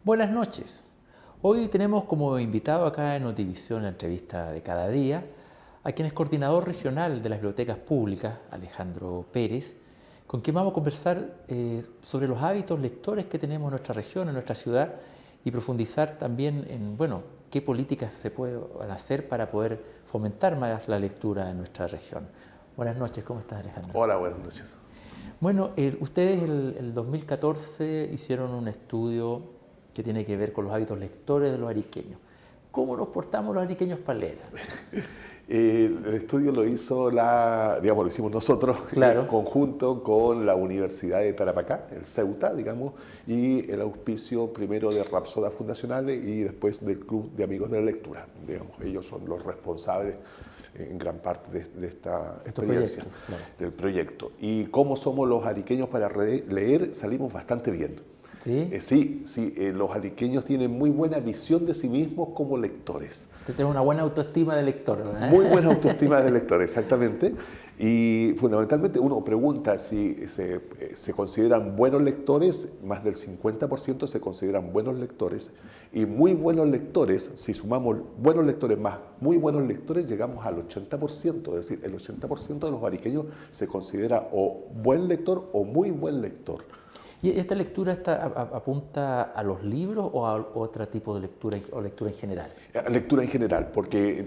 Buenas noches. Hoy tenemos como invitado acá en Notivisión, la entrevista de cada día, a quien es coordinador regional de las bibliotecas públicas, Alejandro Pérez, con quien vamos a conversar sobre los hábitos lectores que tenemos en nuestra región, en nuestra ciudad, y profundizar también en, qué políticas se pueden hacer para poder fomentar más la lectura en nuestra región. Buenas noches, ¿cómo estás, Alejandro? Hola, buenas noches. Bueno, ustedes el 2014 hicieron un estudio que tiene que ver con los hábitos lectores de los ariqueños. ¿Cómo nos portamos los ariqueños para leer? El estudio lo hizo lo hicimos nosotros, claro, en conjunto con la Universidad de Tarapacá, el Ceuta, y el auspicio primero de Rapsoda Fundacionales y después del Club de Amigos de la Lectura. Ellos son los responsables en gran parte de esta experiencia, claro, del proyecto. Y cómo somos los ariqueños para leer, salimos bastante bien. ¿Sí? Sí, los ariqueños tienen muy buena visión de sí mismos como lectores. Tienen una buena autoestima de lector, ¿verdad? Muy buena autoestima de lector, exactamente. Y fundamentalmente uno pregunta si se consideran buenos lectores, más del 50% se consideran buenos lectores, y muy buenos lectores, si sumamos buenos lectores más muy buenos lectores, llegamos al 80%, es decir, el 80% de los ariqueños se considera o buen lector o muy buen lector. ¿Y esta lectura apunta a los libros o a otro tipo de lectura o lectura en general? Lectura en general, porque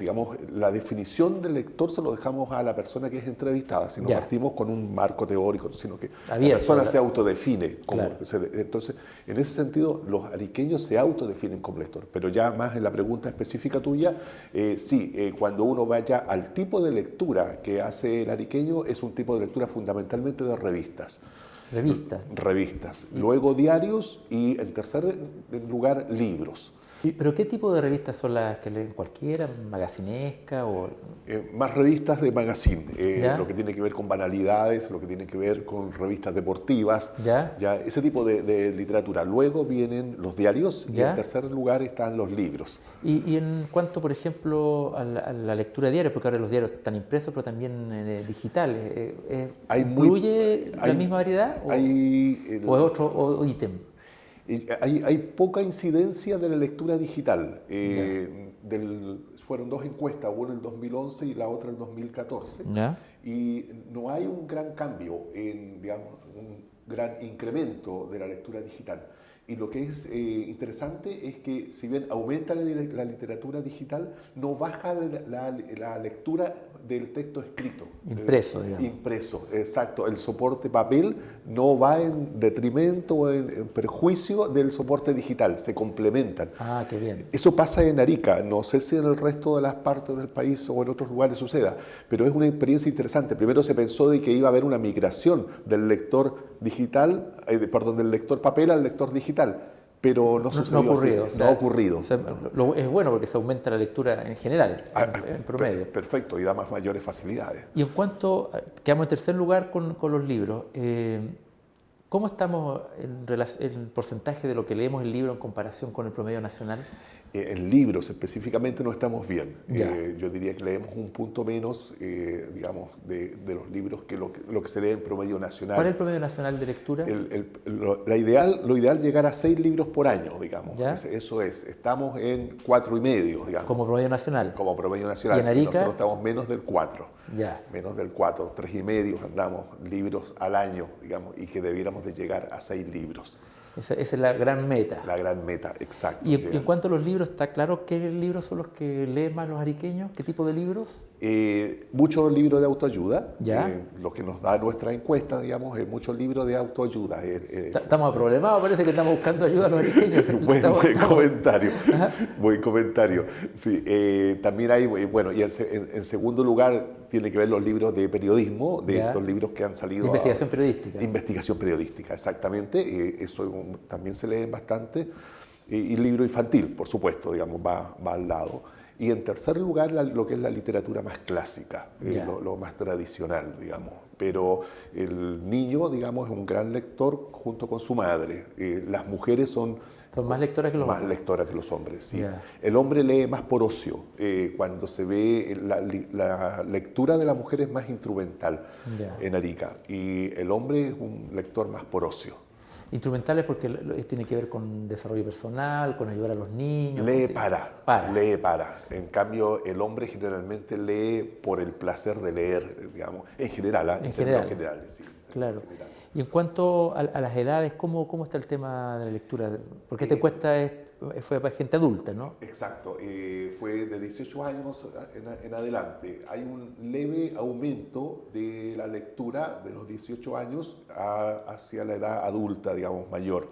la definición del lector se lo dejamos a la persona que es entrevistada, si no partimos con un marco teórico, sino que la persona se autodefine. Entonces, en ese sentido, los ariqueños se autodefinen como lector, pero ya más en la pregunta específica tuya, cuando uno vaya al tipo de lectura que hace el ariqueño, es un tipo de lectura fundamentalmente de revistas. Revistas. Luego diarios y en tercer lugar libros. ¿Pero qué tipo de revistas son las que leen cualquiera? ¿Magacinesca o...? Más revistas de magazine, lo que tiene que ver con banalidades, lo que tiene que ver con revistas deportivas, ese tipo de literatura. Luego vienen los diarios y en tercer lugar están los libros. Y en cuanto, por ejemplo, a la lectura de diarios, porque ahora los diarios están impresos pero también digitales, ¿incluye la misma variedad o es otro ítem? Hay poca incidencia de la lectura digital. Fueron dos encuestas, una en el 2011 y la otra en el 2014. Y no hay un gran cambio, un gran incremento de la lectura digital. Y lo que es interesante es que si bien aumenta la literatura digital, no baja la lectura del texto escrito. Impreso, digamos. Impreso, exacto. El soporte papel no va en detrimento o en perjuicio del soporte digital, se complementan. Ah, qué bien. Eso pasa en Arica, no sé si en el resto de las partes del país o en otros lugares suceda, pero es una experiencia interesante. Primero se pensó de que iba a haber una migración del lector digital, del lector papel al lector digital, pero no sucedió así, no ha ocurrido. Es bueno porque se aumenta la lectura en general, en promedio. Perfecto, y da mayores facilidades. Y en cuanto, quedamos en tercer lugar con los libros, ¿cómo estamos en el porcentaje de lo que leemos el libro en comparación con el promedio nacional? En libros específicamente no estamos bien. Yo diría que leemos un punto menos, de los libros que lo que se lee en promedio nacional. ¿Cuál es el promedio nacional de lectura? Lo ideal es llegar a 6 libros por año, digamos. Eso es. Estamos en 4,5, digamos. ¿Como promedio nacional? Como promedio nacional. ¿Y en Arica? Nosotros estamos menos del 4. Menos del 4, 3,5 andamos libros al año, digamos, y que debiéramos de llegar a 6 libros. Esa es la gran meta. La gran meta, exacto. Y en cuanto a los libros, ¿está claro qué libros son los que leen más los ariqueños? ¿Qué tipo de libros? Muchos libros de autoayuda, lo que nos da nuestra encuesta, digamos, es muchos libros de autoayuda. Estamos problemados, parece que estamos buscando ayuda a los ariqueños. Buen comentario. Sí, también hay, y en segundo lugar tiene que ver los libros de periodismo, estos libros que han salido. Investigación periodística. Investigación periodística, exactamente. Eso también se lee bastante. Y libro infantil, por supuesto, digamos, va al lado. Y en tercer lugar, lo que es la literatura más clásica, lo más tradicional, digamos. Pero el niño, digamos, es un gran lector junto con su madre. Las mujeres son más lectoras que los hombres. Más lectoras que los hombres, sí. El hombre lee más por ocio. Cuando se ve la lectura de la mujer es más instrumental en Arica. Y el hombre es un lector más por ocio. Instrumentales porque tiene que ver con desarrollo personal, con ayudar a los niños. Lee para. En cambio, el hombre generalmente lee por el placer de leer, digamos, en general, en términos generales. Sí, claro. Y en cuanto a las edades, ¿cómo está el tema de la lectura? Porque esta encuesta fue para gente adulta, ¿no? Exacto, fue de 18 años en adelante. Hay un leve aumento de la lectura de los 18 años hacia la edad adulta, digamos, mayor,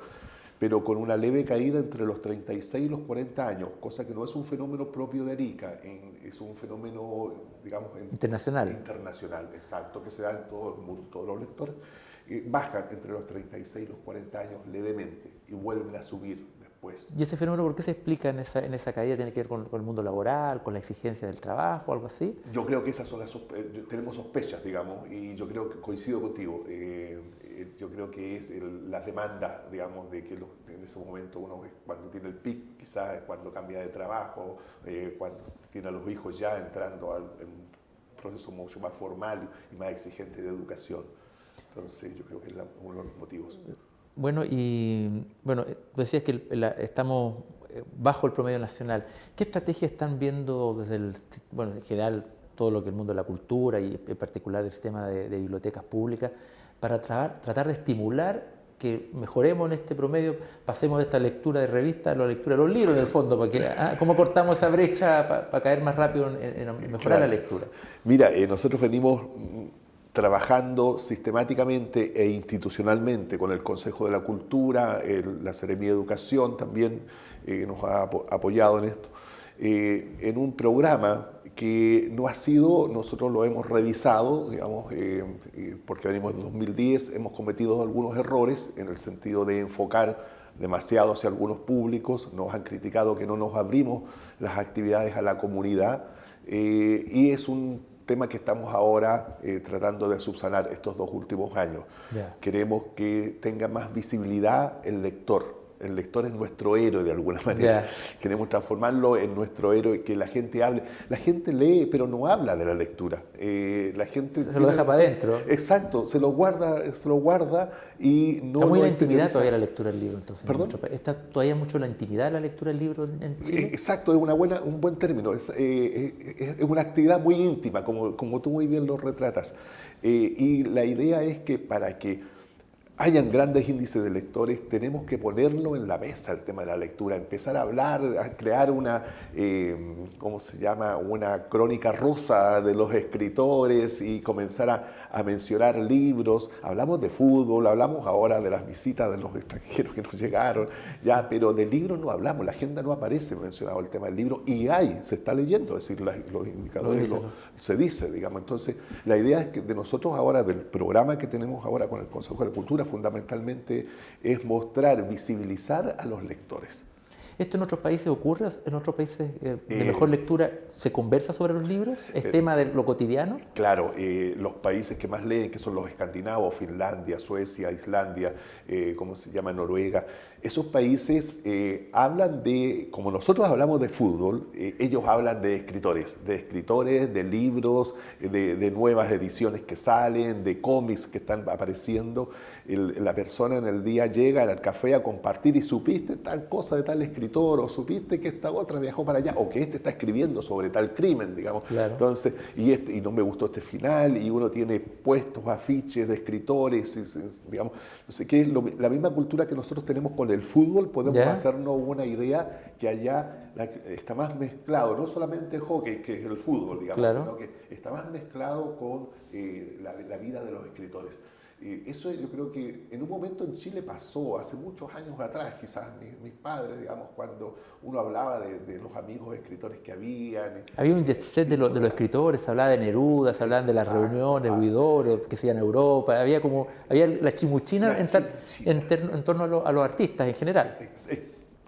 pero con una leve caída entre los 36 y los 40 años, cosa que no es un fenómeno propio de Arica, es un fenómeno, digamos, internacional, exacto, que se da en todo el mundo, todos los lectores. Bajan entre los 36 y los 40 años levemente y vuelven a subir después. ¿Y ese fenómeno por qué se explica en esa caída? ¿Tiene que ver con el mundo laboral, con la exigencia del trabajo, algo así? Yo creo que esas son tenemos sospechas, digamos, y yo creo que coincido contigo. Yo creo que es las demandas, digamos, de que en ese momento uno, cuando tiene el pic, quizás cuando cambia de trabajo, cuando tiene a los hijos ya entrando en un proceso mucho más formal y más exigente de educación. Entonces, yo creo que es uno de los motivos. Bueno, tú decías que estamos bajo el promedio nacional. ¿Qué estrategias están viendo desde en general, todo lo que es el mundo de la cultura y en particular el sistema de bibliotecas públicas para tratar de estimular que mejoremos en este promedio, pasemos de esta lectura de revistas a la lectura de los libros en el fondo, para que, ¿cómo cortamos esa brecha para caer más rápido en mejorar la lectura? Mira, nosotros venimos trabajando sistemáticamente e institucionalmente con el Consejo de la Cultura, la Seremía de Educación también nos ha apoyado en esto, en un programa que no ha sido, nosotros lo hemos revisado, digamos, porque venimos de 2010, hemos cometido algunos errores en el sentido de enfocar demasiado hacia algunos públicos, nos han criticado que no nos abrimos las actividades a la comunidad y es un tema que estamos ahora tratando de subsanar estos 2 últimos años. Yeah. Queremos que tenga más visibilidad el lector. El lector es nuestro héroe de alguna manera. Yeah. Queremos transformarlo en nuestro héroe, que la gente hable. La gente lee, pero no habla de la lectura. La gente se lo deja para adentro. Exacto, se lo guarda y no. Está muy la intimidad todavía la lectura del libro, entonces. ¿Perdón? Está todavía mucho la intimidad la lectura del libro en Chile. Exacto, es un buen término. Es una actividad muy íntima, como tú muy bien lo retratas. Y la idea es que para que hayan grandes índices de lectores, tenemos que ponerlo en la mesa el tema de la lectura, empezar a hablar, a crear una, ¿cómo se llama?, una crónica rosa de los escritores y comenzar a mencionar libros. Hablamos de fútbol, hablamos ahora de las visitas de los extranjeros que nos llegaron, ya, pero del libro no hablamos, la agenda no aparece mencionado el tema del libro y se está leyendo, es decir, los indicadores se dice, digamos. Entonces, la idea es que de nosotros ahora, del programa que tenemos ahora con el Consejo de la Cultura, fundamentalmente es mostrar, visibilizar a los lectores. ¿Esto en otros países ocurre? ¿En otros países de mejor lectura se conversa sobre los libros? ¿Es tema de lo cotidiano? Claro, los países que más leen, que son los escandinavos, Finlandia, Suecia, Islandia, ¿cómo se llama? Noruega. Esos países hablan de, como nosotros hablamos de fútbol, ellos hablan de escritores, de libros, de nuevas ediciones que salen, de cómics que están apareciendo. La persona en el día llega al café a compartir y supiste tal cosa de tal escritor, o supiste que esta otra viajó para allá, o que este está escribiendo sobre tal crimen, digamos. Claro. Entonces, y no me gustó este final, y uno tiene puestos afiches de escritores, digamos. Entonces, que es la misma cultura que nosotros tenemos con el fútbol, podemos hacernos una idea que allá está más mezclado, no solamente el hockey, que es el fútbol, digamos, sino que está más mezclado con la vida de los escritores. Eso yo creo que en un momento en Chile pasó, hace muchos años atrás, quizás mis padres, digamos, cuando uno hablaba de los amigos escritores que habían. Había un jet set de los escritores, se hablaba de Neruda, se hablaban de las reuniones, Huidobro, que se iban a Europa, había la chimuchina en torno a los artistas en general.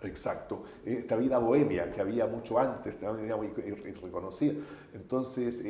Exacto, esta vida bohemia que había mucho antes, digamos, y reconocida. Entonces,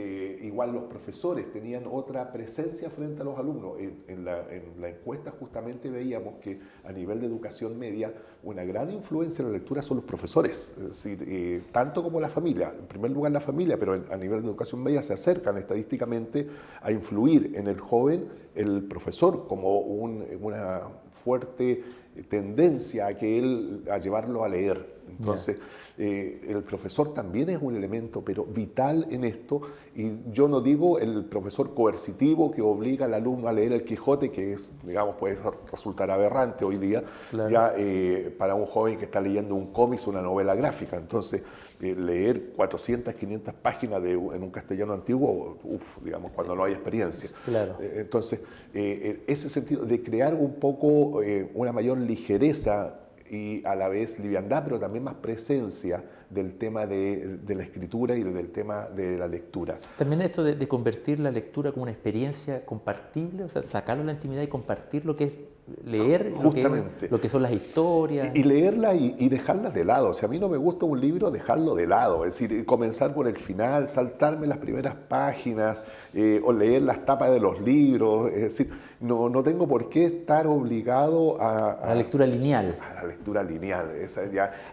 igual los profesores tenían otra presencia frente a los alumnos. En la encuesta justamente veíamos que a nivel de educación media, una gran influencia en la lectura son los profesores, es decir, tanto como la familia. En primer lugar la familia, pero a nivel de educación media se acercan estadísticamente a influir en el joven el profesor como una fuerte tendencia a llevarlo a leer. Entonces, el profesor también es un elemento, pero vital en esto, y yo no digo el profesor coercitivo que obliga al alumno a leer el Quijote, que es, digamos, puede resultar aberrante hoy día, claro, ya para un joven que está leyendo un cómic, una novela gráfica. Entonces, leer 400, 500 páginas en un castellano antiguo, digamos, cuando no hay experiencia. Claro. Entonces, ese sentido de crear un poco una mayor ligereza y a la vez liviandad, pero también más presencia del tema de la escritura y del tema de la lectura. También esto de convertir la lectura como una experiencia compartible, o sea, sacarlo de la intimidad y compartir lo que es leer, lo que son las historias. Y leerla y dejarlas de lado. Si a mí no me gusta un libro, dejarlo de lado. Es decir, comenzar por el final, saltarme las primeras páginas o leer las tapas de los libros. Es decir, no tengo por qué estar obligado a la lectura lineal. A la lectura lineal.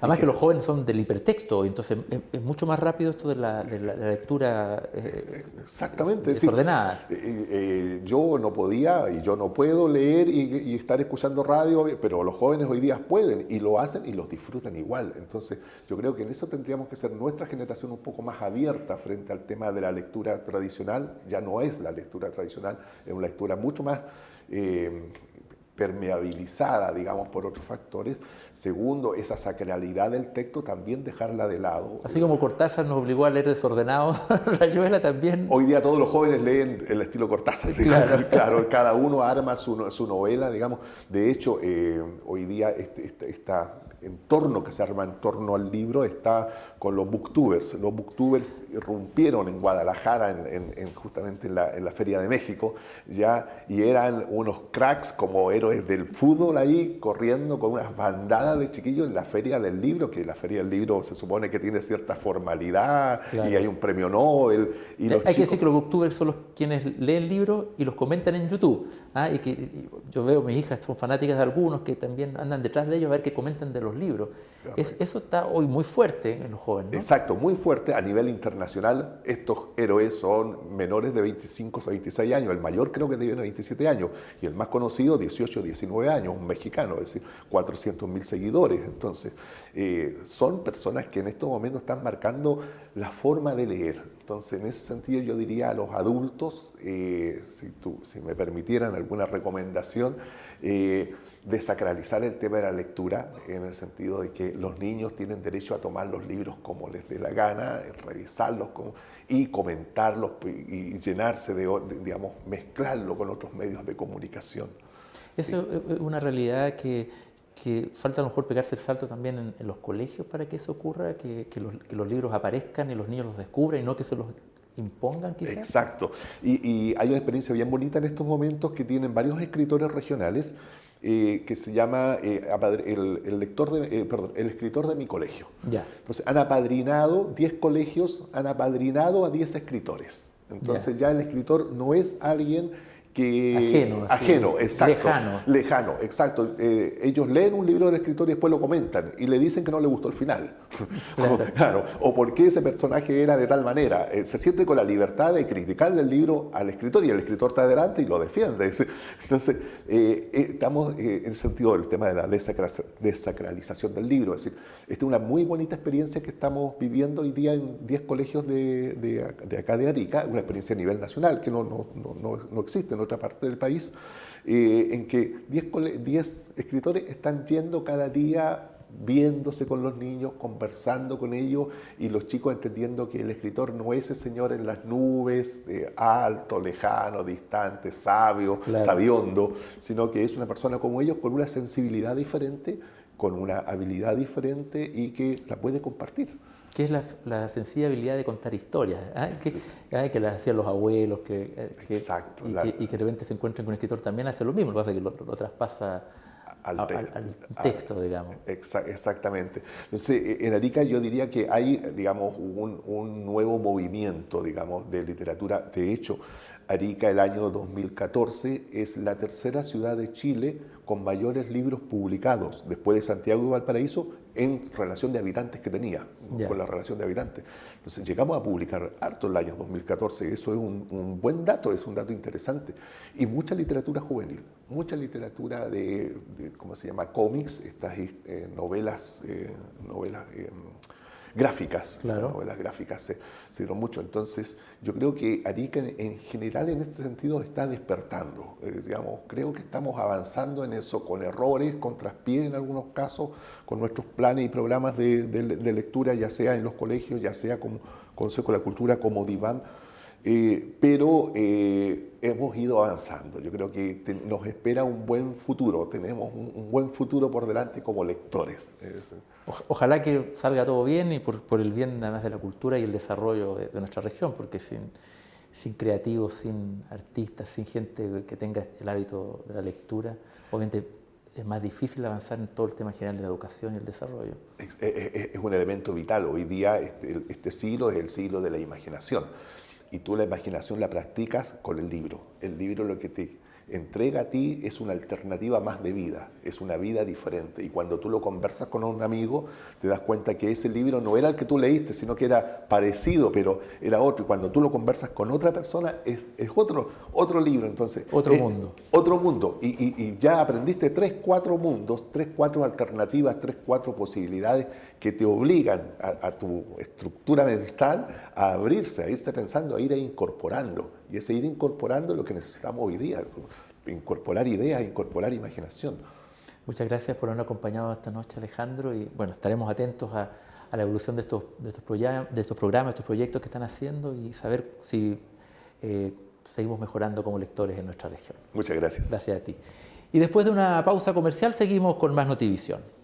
Además que los jóvenes son del hipertexto, entonces es mucho más rápido esto de la lectura exactamente, desordenada. Yo no podía y yo no puedo leer y estar escuchando radio, pero los jóvenes hoy día pueden y lo hacen y los disfrutan igual. Entonces yo creo que en eso tendríamos que ser nuestra generación un poco más abierta frente al tema de la lectura tradicional. Ya no es la lectura tradicional, es una lectura mucho más permeabilizada, digamos, por otros factores. Segundo, esa sacralidad del texto también dejarla de lado. Así como Cortázar nos obligó a leer desordenado, Rayuela también. Hoy día todos los jóvenes leen el estilo Cortázar. Claro, cada uno arma su novela, digamos. De hecho, hoy día esta entorno que se arma en torno al libro está con los booktubers. Los booktubers irrumpieron en Guadalajara, justamente en la Feria de México, y eran unos cracks como héroes del fútbol ahí, corriendo con unas bandadas de chiquillos en la Feria del Libro, que la Feria del Libro se supone que tiene cierta formalidad, claro, y hay un premio Nobel. Y hay que decir que los booktubers son los quienes leen libros y los comentan en YouTube. Yo veo, mis hijas son fanáticas de algunos que también andan detrás de ellos a ver qué comentan de los libros. Eso está hoy muy fuerte en los jóvenes, ¿no? Exacto, muy fuerte a nivel internacional. Estos héroes son menores de 25 a 26 años. El mayor creo que tiene 27 años y el más conocido 18 o 19 años, un mexicano, es decir, 400.000 seguidores. Entonces, son personas que en estos momentos están marcando la forma de leer. Entonces, en ese sentido yo diría a los adultos, si me permitieran alguna recomendación, desacralizar el tema de la lectura, en el sentido de que los niños tienen derecho a tomar los libros como les dé la gana, revisarlos y comentarlos y llenarse digamos, mezclarlo con otros medios de comunicación. Eso es una realidad que falta a lo mejor pegarse el salto también en los colegios para que eso ocurra, que los libros aparezcan y los niños los descubran y no que se los impongan quizás. Exacto. Y hay una experiencia bien bonita en estos momentos que tienen varios escritores regionales que se llama el escritor de mi colegio. Ya. Entonces han apadrinado 10 colegios, han apadrinado a 10 escritores. Entonces ya el escritor no es alguien ajeno, exacto, lejano, exacto. Ellos leen un libro del escritor y después lo comentan y le dicen que no le gustó el final. Claro. O por qué ese personaje era de tal manera. Se siente con la libertad de criticarle el libro al escritor y el escritor está adelante y lo defiende. Entonces, estamos en el sentido del tema de la desacralización del libro. Es decir, esta es una muy bonita experiencia que estamos viviendo hoy día en 10 colegios de acá de Arica, una experiencia a nivel nacional que no existe en otra parte del país, en que 10 escritores están yendo cada día, viéndose con los niños, conversando con ellos y los chicos entendiendo que el escritor no es ese señor en las nubes, alto, lejano, distante, sabio, sabiondo, sino que es una persona como ellos con una sensibilidad diferente, con una habilidad diferente y que la puede compartir. Que es la sencilla habilidad de contar historias, que las hacían los abuelos, Exacto, y que de repente se encuentran con un escritor también hace lo mismo, lo que pasa es que lo traspasa al texto, digamos. Exactamente. Entonces, en Arica yo diría que hay, digamos, un nuevo movimiento, digamos, de literatura. De hecho, Arica el año 2014 es la tercera ciudad de Chile con mayores libros publicados, después de Santiago y Valparaíso, en relación de habitantes que tenía, con la relación de habitantes. Entonces llegamos a publicar harto el año 2014, eso es un buen dato, es un dato interesante. Y mucha literatura juvenil, mucha literatura de ¿cómo se llama? Cómics, estas novelas gráficas, claro. Novelas gráficas se dieron mucho. Entonces, yo creo que Arica en general en este sentido está despertando. Digamos, creo que estamos avanzando en eso, con errores, con traspiés en algunos casos, con nuestros planes y programas de lectura, ya sea en los colegios, ya sea como Consejo de la Cultura, como Diván. Pero hemos ido avanzando. Yo creo que nos espera un buen futuro, tenemos un buen futuro por delante como lectores. Ojalá que salga todo bien y por el bien además de la cultura y el desarrollo de nuestra región, porque sin creativos, sin artistas, sin gente que tenga el hábito de la lectura, obviamente es más difícil avanzar en todo el tema general de la educación y el desarrollo. Es un elemento vital. Hoy día este siglo es el siglo de la imaginación. Y tú la imaginación la practicas con el libro. El libro lo que te entrega a ti es una alternativa más de vida, es una vida diferente. Y cuando tú lo conversas con un amigo, te das cuenta que ese libro no era el que tú leíste, sino que era parecido, pero era otro. Y cuando tú lo conversas con otra persona, es otro libro. Entonces, otro mundo. Otro mundo. Y ya aprendiste 3, 4 mundos, 3, 4 alternativas, 3, 4 posibilidades que te obligan a tu estructura mental a abrirse, a irse pensando, a ir incorporando. Y ese ir incorporando es lo que necesitamos hoy día, incorporar ideas, incorporar imaginación. Muchas gracias por habernos acompañado esta noche, Alejandro, y bueno, estaremos atentos a la evolución de estos programas, de estos proyectos que están haciendo y saber si seguimos mejorando como lectores en nuestra región. Muchas gracias. Gracias a ti. Y después de una pausa comercial seguimos con más Notivisión.